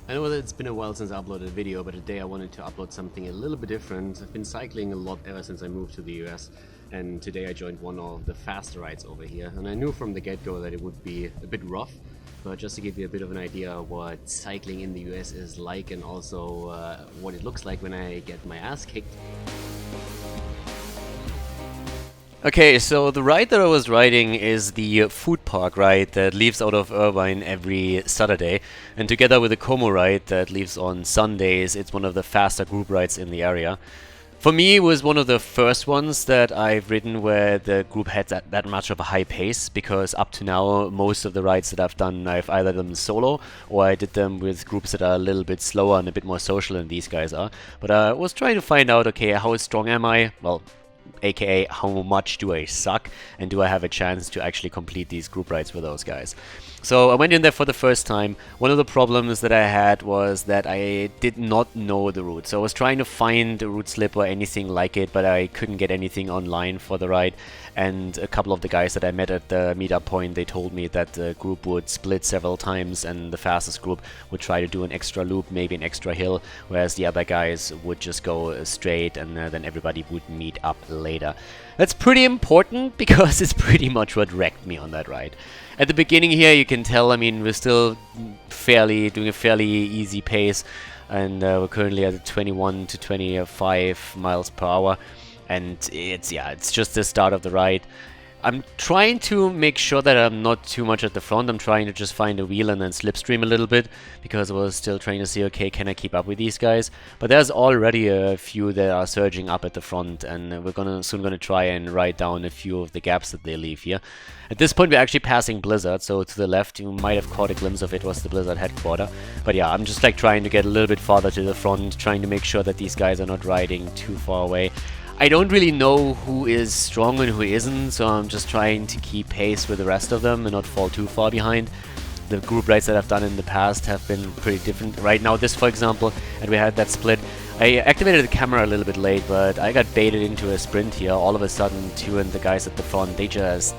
I know that it's been a while since I uploaded a video, but today I wanted to upload something a little bit different. I've been cycling a lot ever since I moved to the US, and today I joined one of the faster rides over here. And I knew from the get-go that it would be a bit rough, but just to give you a bit of an idea of what cycling in the US is like, and also what it looks like when I get my ass kicked. Okay, so the ride that I was riding is the food park ride that leaves out of Irvine every Saturday, and together with the Como ride that leaves on Sundays, it's one of the faster group rides in the area. For me, it was one of the first ones that I've ridden where the group had that much of a high pace, because up to now, most of the rides that I've done, I've either done them solo or I did them with groups that are a little bit slower and a bit more social than these guys are. But I was trying to find out, okay, how strong am I? Well, aka how much do I suck, and do I have a chance to actually complete these group rides with those guys. So I went in there for the first time. One of the problems that I had was that I did not know the route. So I was trying to find a route slip or anything like it, but I couldn't get anything online for the ride. And a couple of the guys that I met at the meetup point, they told me that the group would split several times and the fastest group would try to do an extra loop, maybe an extra hill, whereas the other guys would just go straight, and then everybody would meet up later. That's pretty important because it's pretty much what wrecked me on that ride. At the beginning here, you can tell, I mean, we're still doing a fairly easy pace, and we're currently at 21 to 25 miles per hour. And it's just the start of the ride. I'm trying to make sure that I'm not too much at the front. I'm trying to just find a wheel and then slipstream a little bit, because I was still trying to see, okay, can I keep up with these guys? But there's already a few that are surging up at the front, and we're soon gonna try and ride down a few of the gaps that they leave here. At this point, we're actually passing Blizzard, so to the left, you might have caught a glimpse of it, was the Blizzard headquarter. But yeah, I'm just like trying to get a little bit farther to the front, trying to make sure that these guys are not riding too far away. I don't really know who is strong and who isn't, so I'm just trying to keep pace with the rest of them and not fall too far behind. The group rides that I've done in the past have been pretty different. Right now, this for example, and we had that split. I activated the camera a little bit late, but I got baited into a sprint here. All of a sudden, two and the guys at the front, they just,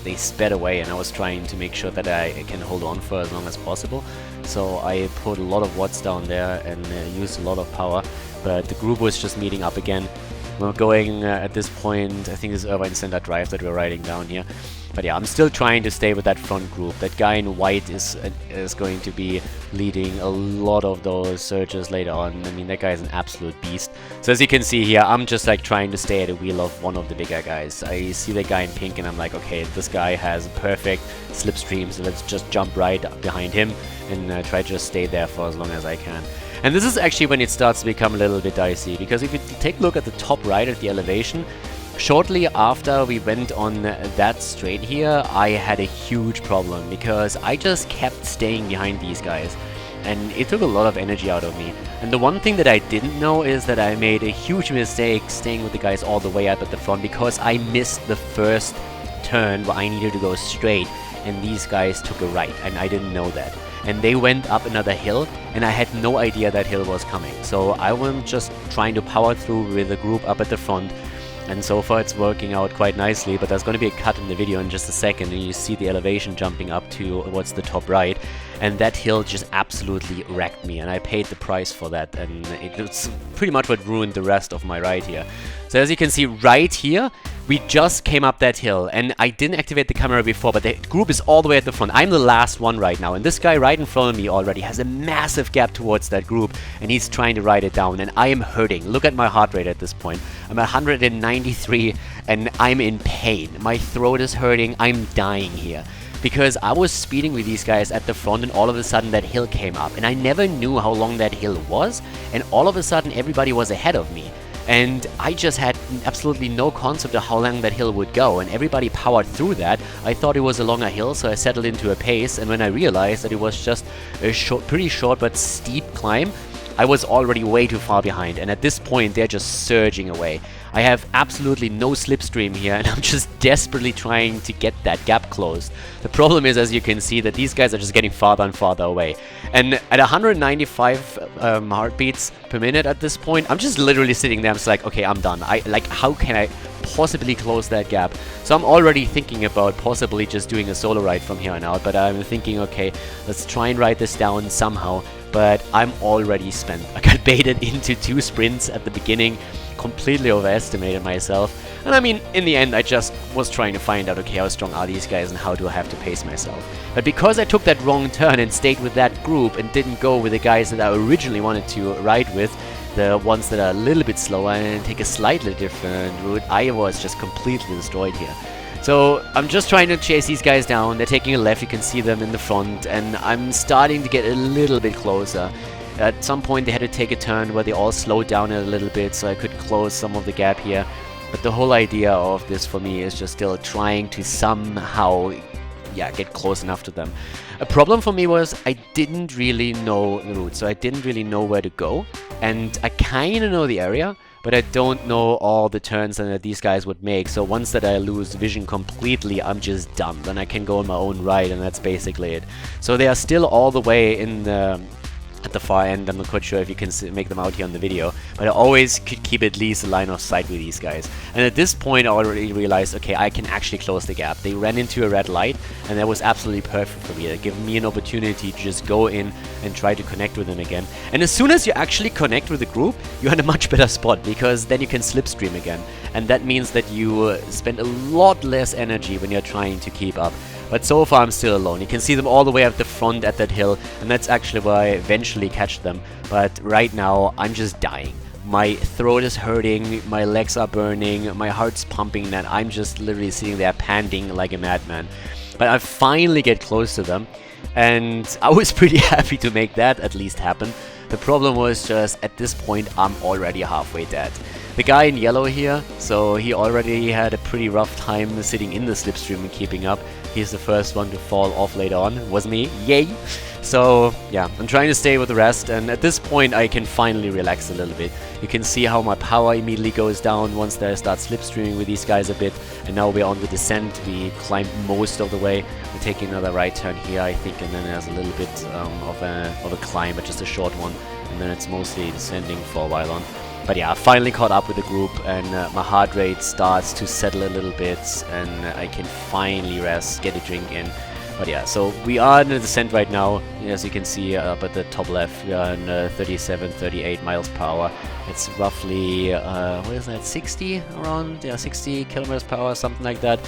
they sped away, and I was trying to make sure that I can hold on for as long as possible. So I put a lot of watts down there and used a lot of power, but the group was just meeting up again. We're going at this point, I think this is Irvine Center Drive that we're riding down here. But yeah, I'm still trying to stay with that front group. That guy in white is going to be leading a lot of those surges later on. I mean, that guy is an absolute beast. So as you can see here, I'm just like trying to stay at the wheel of one of the bigger guys. I see the guy in pink and I'm like, okay, this guy has perfect slipstream, so let's just jump right behind him and try to just stay there for as long as I can. And this is actually when it starts to become a little bit dicey, because if you take a look at the top right at the elevation, shortly after we went on that straight here, I had a huge problem, because I just kept staying behind these guys, and it took a lot of energy out of me. And the one thing that I didn't know is that I made a huge mistake staying with the guys all the way up at the front, because I missed the first turn where I needed to go straight, and these guys took a right, and I didn't know that. And they went up another hill, and I had no idea that hill was coming. So I was just trying to power through with the group up at the front, and so far it's working out quite nicely. But there's going to be a cut in the video in just a second, and you see the elevation jumping up to what's the top right, and that hill just absolutely wrecked me, and I paid the price for that, and it's pretty much what ruined the rest of my ride here. So as you can see right here, we just came up that hill, and I didn't activate the camera before, but the group is all the way at the front. I'm the last one right now, and this guy right in front of me already has a massive gap towards that group, and he's trying to ride it down, and I am hurting. Look at my heart rate at this point. I'm at 193, and I'm in pain. My throat is hurting. I'm dying here, because I was speeding with these guys at the front, and all of a sudden that hill came up, and I never knew how long that hill was, and all of a sudden everybody was ahead of me. And I just had absolutely no concept of how long that hill would go, and everybody powered through that. I thought it was a longer hill, so I settled into a pace, and when I realized that it was just a pretty short but steep climb, I was already way too far behind, and at this point they're just surging away. I have absolutely no slipstream here, and I'm just desperately trying to get that gap closed. The problem is, as you can see, that these guys are just getting farther and farther away. And at 195 heartbeats per minute at this point, I'm just literally sitting there. I'm just like, okay, I'm done. How can I possibly close that gap? So I'm already thinking about possibly just doing a solo ride from here on out, but I'm thinking, okay, let's try and ride this down somehow. but I'm already spent. I got baited into 2 sprints at the beginning, completely overestimated myself. And I mean, in the end, I just was trying to find out, okay, how strong are these guys and how do I have to pace myself. But because I took that wrong turn and stayed with that group and didn't go with the guys that I originally wanted to ride with, the ones that are a little bit slower and take a slightly different route, I was just completely destroyed here. So I'm just trying to chase these guys down. They're taking a left, you can see them in the front, and I'm starting to get a little bit closer. At some point they had to take a turn where they all slowed down a little bit so I could close some of the gap here. But the whole idea of this for me is just still trying to somehow, yeah, get close enough to them. A problem for me was I didn't really know the route, so I didn't really know where to go. And I kind of know the area, but I don't know all the turns that these guys would make. So once that I lose vision completely, I'm just done. Then I can go on my own ride, and that's basically it. So they are still all the way in the at the far end. I'm not quite sure if you can make them out here on the video, but I always could keep at least a line of sight with these guys. And at this point I already realized, okay, I can actually close the gap. They ran into a red light, and that was absolutely perfect for me. It gave me an opportunity to just go in and try to connect with them again. And as soon as you actually connect with the group, you're in a much better spot, because then you can slipstream again. And that means that you spend a lot less energy when you're trying to keep up. But so far I'm still alone. You can see them all the way at the front at that hill, and that's actually where I eventually catch them. But right now I'm just dying. My throat is hurting, my legs are burning, my heart's pumping, and I'm just literally sitting there panting like a madman. But I finally get close to them, and I was pretty happy to make that at least happen. The problem was just, at this point, I'm already halfway dead. The guy in yellow here, so he already had a pretty rough time sitting in the slipstream and keeping up. He's the first one to fall off later on. It was me. Yay! So, yeah, I'm trying to stay with the rest, and at this point I can finally relax a little bit. You can see how my power immediately goes down once I start slipstreaming with these guys a bit. And now we're on the descent. We climbed most of the way. We're taking another right turn here, I think, and then there's a little bit of a climb, but just a short one. And then it's mostly descending for a while on. But yeah, I finally caught up with the group, and my heart rate starts to settle a little bit, and I can finally rest, get a drink in. But yeah, so we are in the descent right now. As you can see up at the top left, we are in 37, 38 miles per hour. It's roughly, what is that, 60 around? Yeah, 60 kilometers per hour, something like that.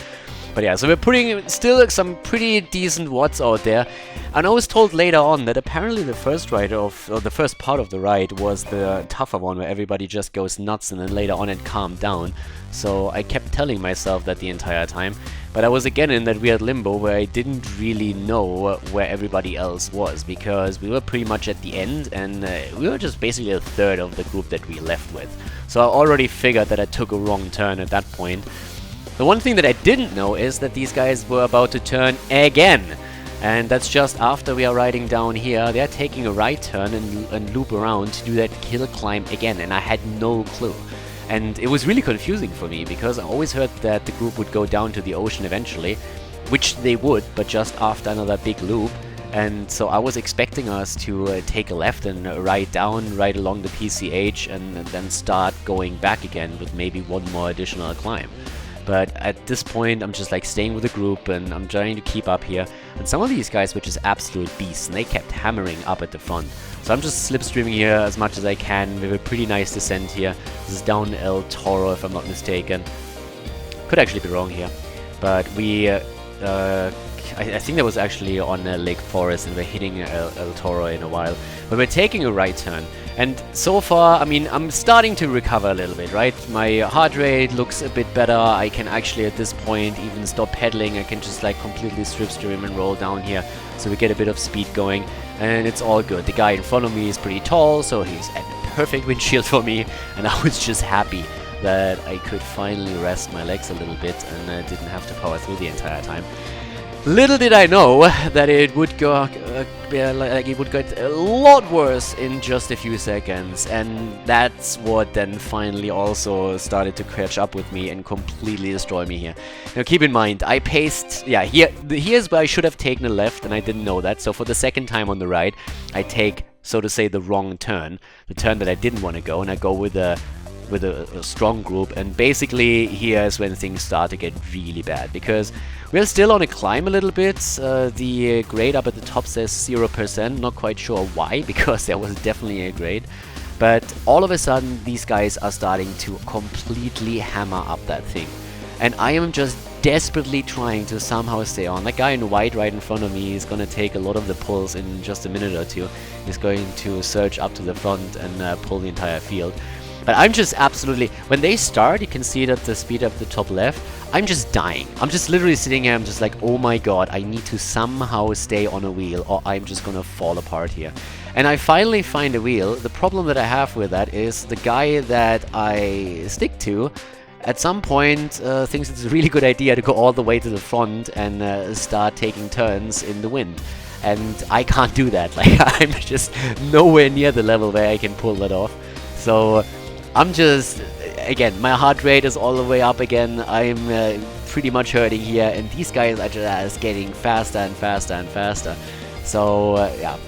But yeah, so we're putting still some pretty decent watts out there. And I was told later on that apparently the first ride or the first part of the ride was the tougher one, where everybody just goes nuts and then later on it calmed down. So I kept telling myself that the entire time. But I was again in that weird limbo where I didn't really know where everybody else was, because we were pretty much at the end, and we were just basically a third of the group that we left with. So I already figured that I took a wrong turn at that point. The one thing that I didn't know is that these guys were about to turn again. And that's just after we are riding down here. They're taking a right turn and loop around to do that hill climb again, and I had no clue. And it was really confusing for me, because I always heard that the group would go down to the ocean eventually, which they would, but just after another big loop. And so I was expecting us to take a left and ride down, right along the PCH, and then start going back again with maybe one more additional climb. But at this point, I'm just like staying with the group, and I'm trying to keep up here. And some of these guys were just absolute beasts, and they kept hammering up at the front. So I'm just slipstreaming here as much as I can. We have a pretty nice descent here. This is down El Toro, if I'm not mistaken. Could actually be wrong here. But we, I think that was actually on Lake Forest, and we're hitting El Toro in a while. But we're taking a right turn. And so far, I mean, I'm starting to recover a little bit, right? My heart rate looks a bit better. I can actually, at this point, even stop pedaling. I can just like completely slipstream and roll down here. So we get a bit of speed going, and it's all good. The guy in front of me is pretty tall, so he's at the perfect windshield for me. And I was just happy that I could finally rest my legs a little bit, and I didn't have to power through the entire time. Little did I know that it would go like it would get a lot worse in just a few seconds, and that's what then finally also started to catch up with me and completely destroy me here. Now keep in mind, I paced, yeah, here's where I should have taken a left, and I didn't know that. So for the second time on the ride, I take, so to say, the wrong turn, the turn that I didn't want to go, and I go with a with a strong group, and basically here is when things start to get really bad, because we're still on a climb a little bit. The grade up at the top says 0%, not quite sure why, because there was definitely a grade. But all of a sudden these guys are starting to completely hammer up that thing. And I am just desperately trying to somehow stay on. That guy in white right in front of me is going to take a lot of the pulls in just a minute or two. He's going to surge up to the front and pull the entire field. But I'm just absolutely... When they start, you can see that the speed up the top left, I'm just dying. I'm just literally sitting here, I'm just like, oh my god, I need to somehow stay on a wheel or I'm just gonna fall apart here. And I finally find a wheel. The problem that I have with that is the guy that I stick to at some point thinks it's a really good idea to go all the way to the front and start taking turns in the wind. And I can't do that. Like, I'm just nowhere near the level where I can pull that off. So I'm just, again, my heart rate is all the way up again. I'm pretty much hurting here, and these guys are just getting faster and faster and faster. So yeah,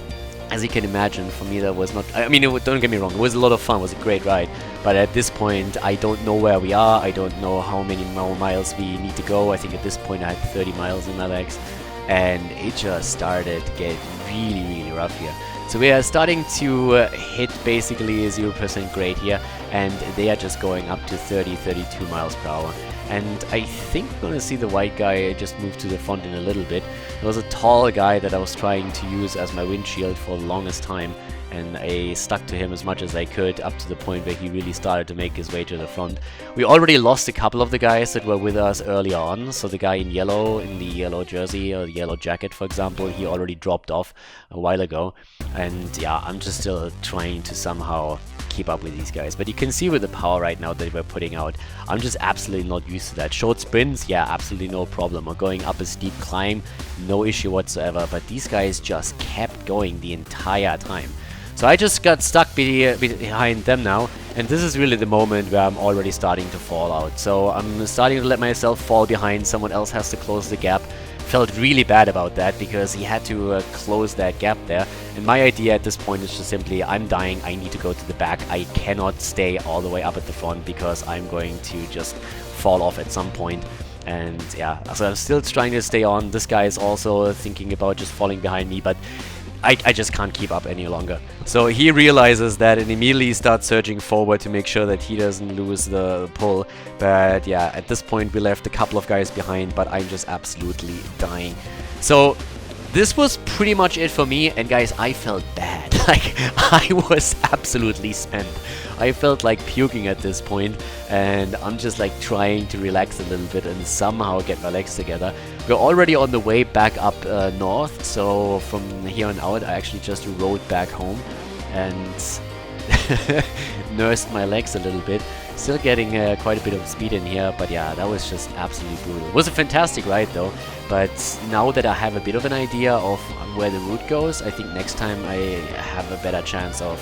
as you can imagine, for me that was not, I mean, don't get me wrong, it was a lot of fun, it was a great ride. But at this point, I don't know where we are, I don't know how many more miles we need to go. I think at this point I had 30 miles in my legs, and it just started to get really, really rough here. So we are starting to hit basically a 0% grade here, and they are just going up to 30-32 miles per hour. And I think we're going to see the white guy just move to the front in a little bit. There was a tall guy that I was trying to use as my windshield for the longest time, and I stuck to him as much as I could up to the point where he really started to make his way to the front. We already lost a couple of the guys that were with us early on. So the guy in yellow, in the yellow jersey or the yellow jacket, for example, he already dropped off a while ago. And yeah, I'm just still trying to somehow keep up with these guys. But you can see with the power right now that we're putting out, I'm just absolutely not used to that. Short sprints, yeah, absolutely no problem. Or going up a steep climb, no issue whatsoever. But these guys just kept going the entire time. So I just got stuck behind them now, and this is really the moment where I'm already starting to fall out. So I'm starting to let myself fall behind, someone else has to close the gap. Felt really bad about that because he had to close that gap there. And my idea at this point is just simply, I'm dying, I need to go to the back. I cannot stay all the way up at the front because I'm going to just fall off at some point. And yeah, so I'm still trying to stay on. This guy is also thinking about just falling behind me, but I just can't keep up any longer. So he realizes that and immediately starts surging forward to make sure that he doesn't lose the pull. But yeah, at this point we left a couple of guys behind, but I'm just absolutely dying. So this was pretty much it for me, and guys, I felt bad. Like, I was absolutely spent. I felt like puking at this point, and I'm just like trying to relax a little bit and somehow get my legs together. We're already on the way back up north, so from here on out I actually just rode back home and nursed my legs a little bit. Still getting quite a bit of speed in here, but yeah, that was just absolutely brutal. It was a fantastic ride though, but now that I have a bit of an idea of where the route goes, I think next time I have a better chance of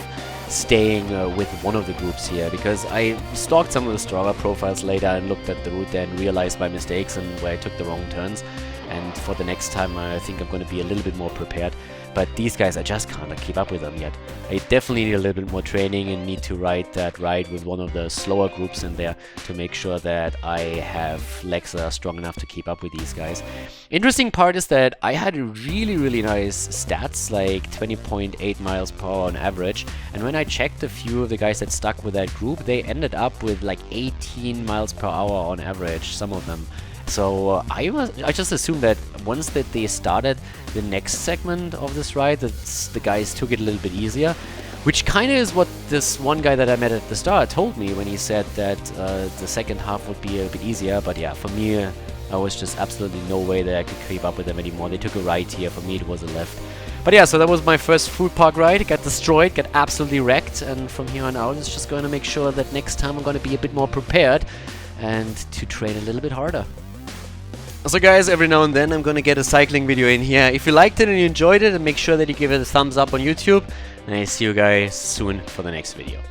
staying with one of the groups here, because I stalked some of the Strava profiles later and looked at the route there and realized my mistakes and where I took the wrong turns. And for the next time I think I'm going to be a little bit more prepared. But these guys, I just can't keep up with them yet. I definitely need a little bit more training and need to ride that ride with one of the slower groups in there to make sure that I have legs that are strong enough to keep up with these guys. Interesting part is that I had really nice stats, like 20.8 miles per hour on average. And when I checked a few of the guys that stuck with that group, they ended up with like 18 miles per hour on average, some of them. So I just assumed that once that they started the next segment of this ride, that the guys took it a little bit easier, which kind of is what this one guy that I met at the start told me when he said that the second half would be a bit easier. But yeah, for me, I was just absolutely no way that I could keep up with them anymore. They took a right here. For me, it was a left. But yeah, so that was my first food park ride. It got destroyed, got absolutely wrecked, and from here on out, it's just going to make sure that next time I'm going to be a bit more prepared and to train a little bit harder. So guys, every now and then I'm gonna get a cycling video in here. If you liked it and you enjoyed it, then make sure that you give it a thumbs up on YouTube. And I see you guys soon for the next video.